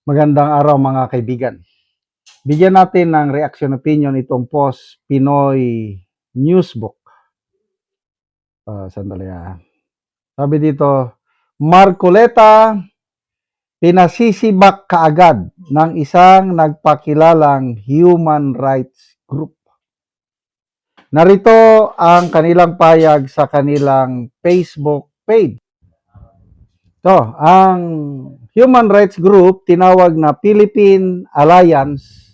Magandang araw mga kaibigan. Bigyan natin ng reaction opinion itong post Pinoy Newsbook. Sandali Sabi dito, Marcoleta pinasisibak kaagad ng isang nagpakilalang human rights group. Narito ang kanilang payag sa kanilang Facebook page. Ang human rights group tinawag na Philippine Alliance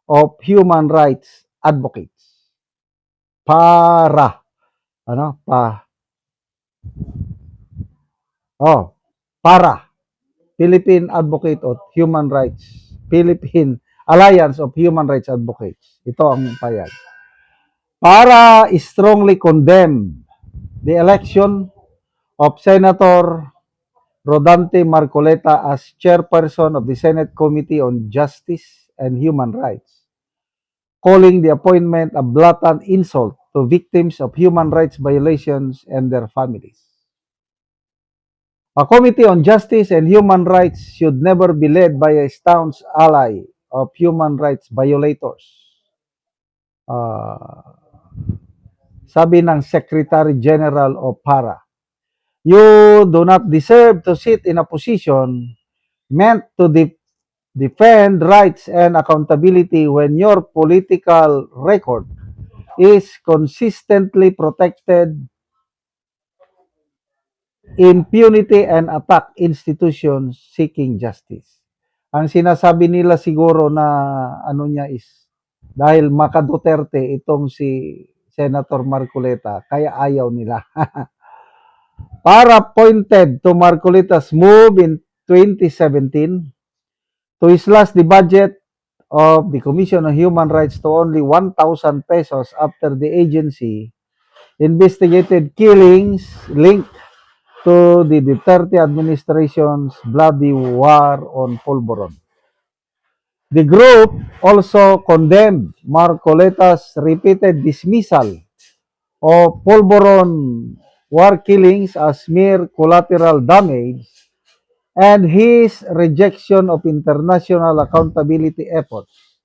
of Human Rights Advocates. Para Philippine Advocate of Human Rights, Philippine Alliance of Human Rights Advocates. Ito ang payag. Para strongly condemn the election of Senator Rodante Marcoleta as chairperson of the Senate Committee on Justice and Human Rights, calling the appointment a blatant insult to victims of human rights violations and their families. A Committee on Justice and Human Rights should never be led by a staunch ally of human rights violators. Sabi ng Secretary General of PARA, you do not deserve to sit in a position meant to defend rights and accountability when your political record is consistently protected impunity and attack institutions seeking justice. Ang sinasabi nila siguro na is dahil Maka Duterte itong si Senator Marcoleta, kaya ayaw nila. Para pointed to Marcoleta's move in 2017 to slash the budget of the Commission on Human Rights to only 1,000 pesos after the agency investigated killings linked to the Duterte administration's bloody war on Polvoron. The group also condemned Marcoleta's repeated dismissal of Polvoron war killings as mere collateral damage and his rejection of international accountability efforts,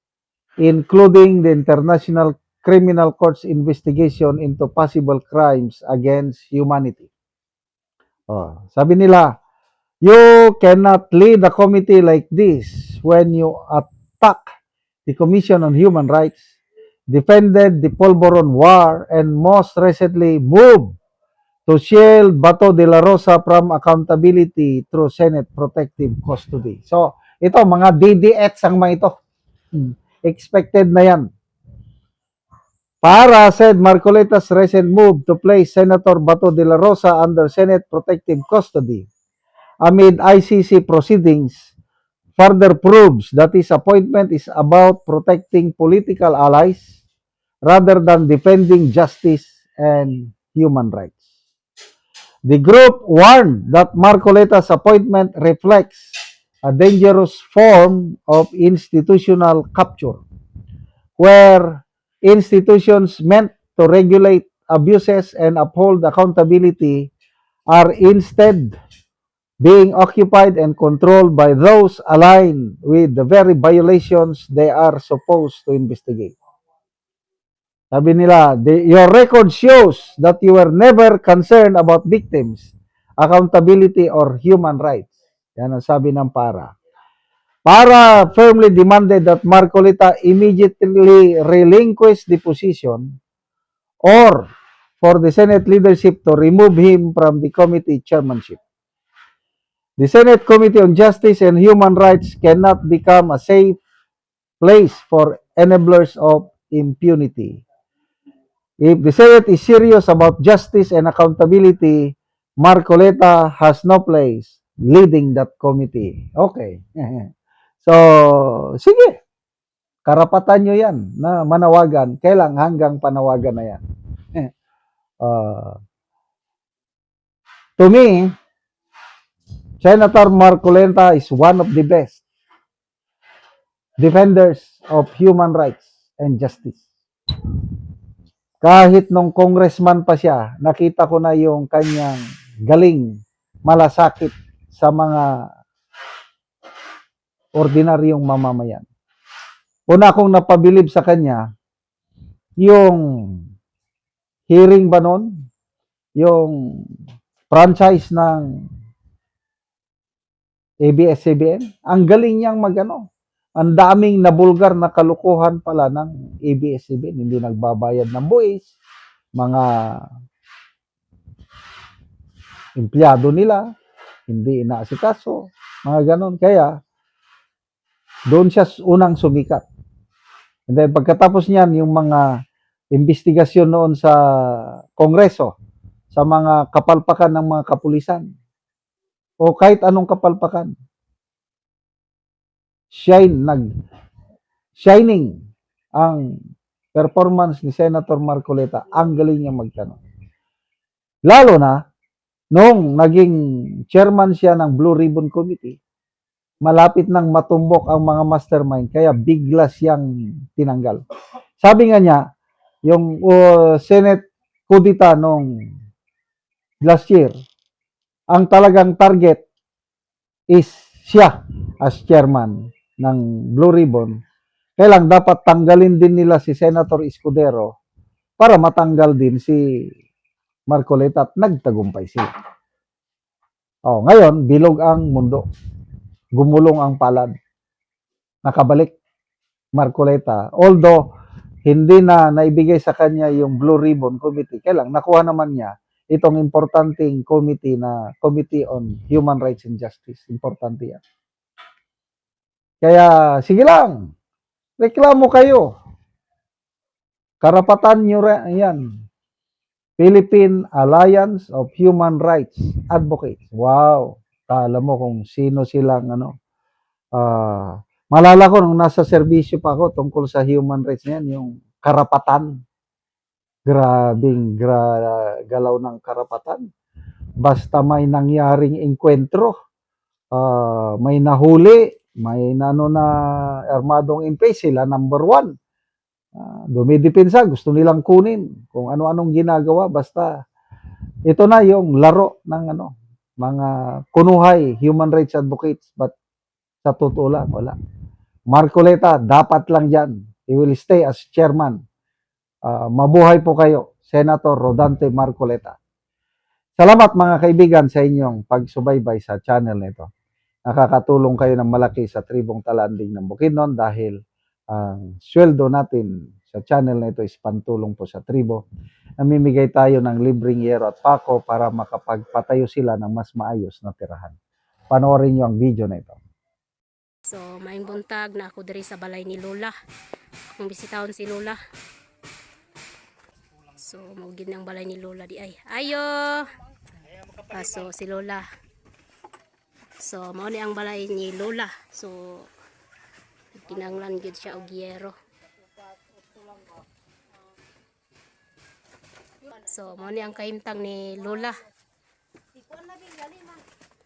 including the International Criminal Court's investigation into possible crimes against humanity. Sabi nila, you cannot lead a committee like this when you attack the Commission on Human Rights, defended the Polvoron War, and most recently moved to shield Bato de la Rosa from accountability through Senate Protective Custody. So, ito, mga DDX ang mga ito. Expected na yan. Para, said Marcoleta's recent move to place Senator Bato de la Rosa under Senate Protective Custody amid ICC proceedings further proves that his appointment is about protecting political allies rather than defending justice and human rights. The group warned that Marcoleta's appointment reflects a dangerous form of institutional capture, where institutions meant to regulate abuses and uphold accountability are instead being occupied and controlled by those aligned with the very violations they are supposed to investigate. Sabi nila, your record shows that you were never concerned about victims, accountability, or human rights. Yan ang sabi ng PARA. PARA firmly demanded that Marcoleta immediately relinquish the position or for the Senate leadership to remove him from the committee chairmanship. The Senate Committee on Justice and Human Rights cannot become a safe place for enablers of impunity. If the Senate is serious about justice and accountability, Marcoleta has no place leading that committee. Okay. So, sige. Karapatan nyo yan na manawagan. Kailang hanggang panawagan na yan. To me, Senator Marcoleta is one of the best defenders of human rights and justice. Kahit nung congressman pa siya, nakita ko na yung kanyang galing, malasakit sa mga ordinaryong mamamayan. Una kong napabilib sa kanya, yung hearing ba nun, yung franchise ng ABS-CBN, ang galing niyang magano. Ang daming nabulgar na kalukuhan pala ng ABS-CBN, hindi nagbabayad ng buwis, mga empleyado nila, hindi inaasikaso, mga ganon. Kaya, doon siya unang sumikat. And then, pagkatapos niyan, yung mga investigasyon noon sa Kongreso, sa mga kapalpakan ng mga kapulisan, o kahit anong kapalpakan, shining ang performance ni Senator Marcoleta. Ang galing niya magtanong. Lalo na, noong naging chairman siya ng Blue Ribbon Committee, malapit nang matumbok ang mga mastermind, kaya bigla siyang tinanggal. Sabi nga niya, yung Senate kudita noong last year, ang talagang target is siya as chairman ng Blue Ribbon. Kaya lang dapat tanggalin din nila si Senator Escudero para matanggal din si Marcoleta at nagtagumpay sila. Ngayon, bilog ang mundo. Gumulong ang palad. Nakabalik Marcoleta. Although, hindi na naibigay sa kanya yung Blue Ribbon Committee. Kaya lang, nakuha naman niya itong importanteng committee na Committee on Human Rights and Justice. Importante yan. Kaya, sige lang. Reklamo kayo. Karapatan nyo yan. Philippine Alliance of Human Rights Advocates. Wow. Alam mo kung sino silang malala ko nung nasa serbisyo pa ako tungkol sa human rights na yan, yung karapatan. Grabing galaw ng karapatan. Basta may nangyaring enkwentro, may nahuli, may na armadong impay, sila number 1. Dumidepensa, gusto nilang kunin kung ano-anong ginagawa, basta ito na yung laro ng mga kunuhay human rights advocates, but sa totoo lang, wala. Marcoleta, dapat lang dyan. He will stay as chairman. Mabuhay po kayo, Senator Rodante Marcoleta. Salamat mga kaibigan sa inyong pagsubaybay sa channel nito. Nakakatulong kayo ng malaki sa Tribong Talanding ng Bukidnon dahil ang sweldo natin sa channel na ito is pantulong po sa tribo. Namimigay tayo ng libreng yero at pako para makapagpatayo sila ng mas maayos na tirahan. Panoorin nyo ang video na ito. So, maing buntag na ako diri sa balay ni Lola. Kung bisitahon si Lola. So, maugid ng balay ni Lola di ay. Ayo! So, si Lola. So, mao ni ang balay ni Lola. So, kinanglan gid siya og yero. So, mao ni ang kahimtang ni Lola.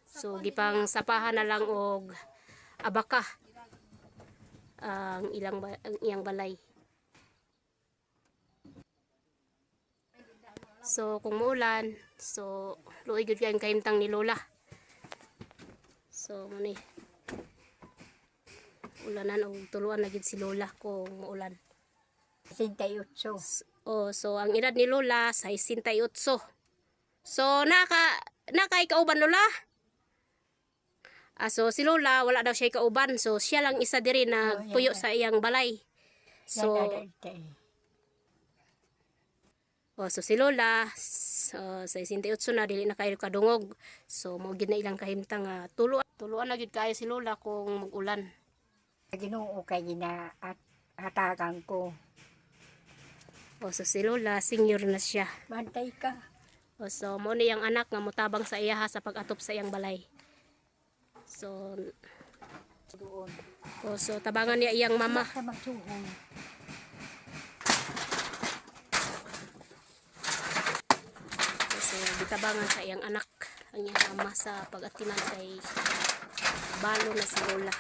So, gipang sapahan na lang og abaka ang iyang balay. So, kung muulan, so, luoy gud kayong kahimtang ni Lola. So, muni. Ulanan o tuluan na gid si Lola kung muulan. 68. So, ang edad ni Lola, 68. So, nakaikauban Lola? So, si Lola, wala daw siya ikauban. So, siya lang isa diri na puyo sa iyang balay. So, so si Lola, so, 68 na, dili na kayo kadungog. So, maugid na ilang kahimtang tuluan na gid kayo si Lola kung mag-ulan. Ginoo kay hatagan ko. So si Lola, senior na siya. Bantay ka. So, mo ni ang anak nga mutabang sa iya sa pag-atop sa iyang balay. So, Doon. so tabangan niya iyang mama. Sa magsuhon. So, gitabangan sa iyang anak ang iyang mama sa pag-atiman kay balo na si Lola.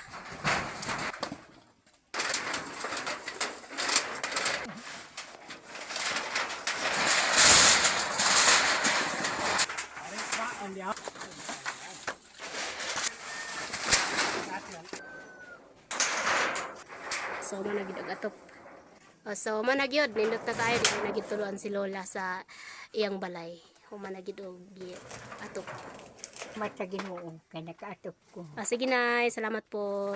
So managid og atop. So managyod nindot na tayo di na gituluan si Lola sa iyang balay. Humanagid og atop. Mata Ginoo kay nakaatop ko. Sige nay, salamat po.